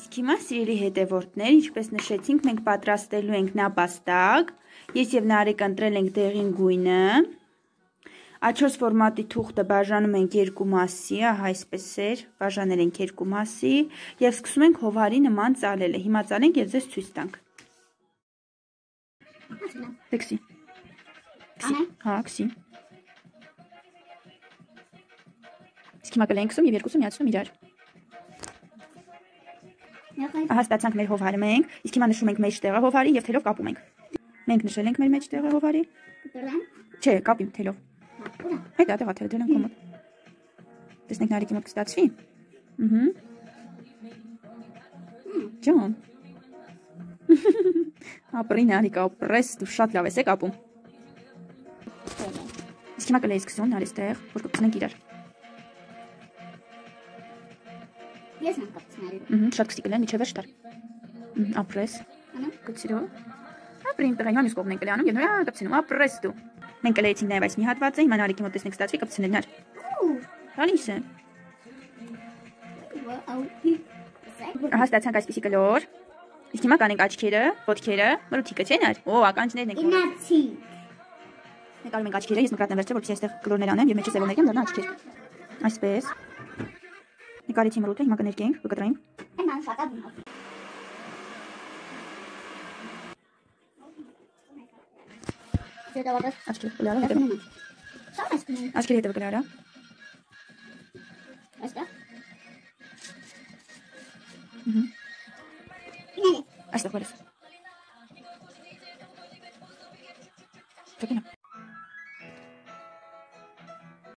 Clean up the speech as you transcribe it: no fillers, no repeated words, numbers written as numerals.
Իսկ հիմա սիրելի հետևորդներ, ինչպես նշեցինք, մենք պատրաստելու ենք նապաստակ։ Ես եւ Նարեկը ընտրել ենք դեղին գույնը։ A4 ֆորմատի թուղթը բաժանում ենք երկու մասի, ահա այսպես էր, բաժանել ենք երկու մասի եւ սկսում ենք հովարի նման ծալելը։ Հիմա ծալենք եւ ձեզ ցույց տանք։ Քսի։ Հա, քսի։ Իսկ հիմա կլենք քսում եւ երկուսը միացնում իրար։ Ահա ստացանք մեր հովարը մենք, իսկ հիմա նշում ենք մեջտեղը հովարի եւ թելով կապում ենք։ Մենք նշել ենք մեր մեջտեղը հովարի։ Չէ, կապիմ թելով։ Հետո դեղա թել դրենք կոմոդ։ Տեսնենք Նարեկի մոտ կստացվի։ Ջան։ Ապրի Նարեկա, ապրես, դու շատ լավ ես կապում։ Իսկ հիմա կլեյս քսուն արեստեղ, որ կպցնենք իրար։ Ես եմ կապցնելու։ Շատ քսի կլեն, միջև վերջ տար։ Ապրես։ Կծիրո։ Ապրին տղա, հիմա մյուս կողմն ենք կլանում եւ նորա կպցնում, ապրես դու։ Մենք կլեյցինք նաեւ այս մի հատվածը, հիմա Նարեկի մոտ տեսնենք ստացվի կպցնել նար։ Հալիս է։ Ահա ստացանք այսպիսի կլոր։ Իսկ հիմա կանենք աչքերը, ոտքերը, մրուտիկը չէ նար։ Օ, ականջներն ենք։ Ինացի։ Նկարում ենք աչքերը, ես մկրատն եմ վերցրել, որպեսզի այստեղ կլորներ անեմ եւ մեջը սևով ներկեմ, դառնա աչքեր։ Այսպես։ Նկարեցի մրուտը, հիմա կներկենք, կկտրենք։ Էնան շատա դու։ Ձեդավատը Աչքերը կլարը, հետո։ Սա ես կնում։ Աչքերը հետո կլարը։ Այստեղ։ Այստեղ վերես։ Ճակինա։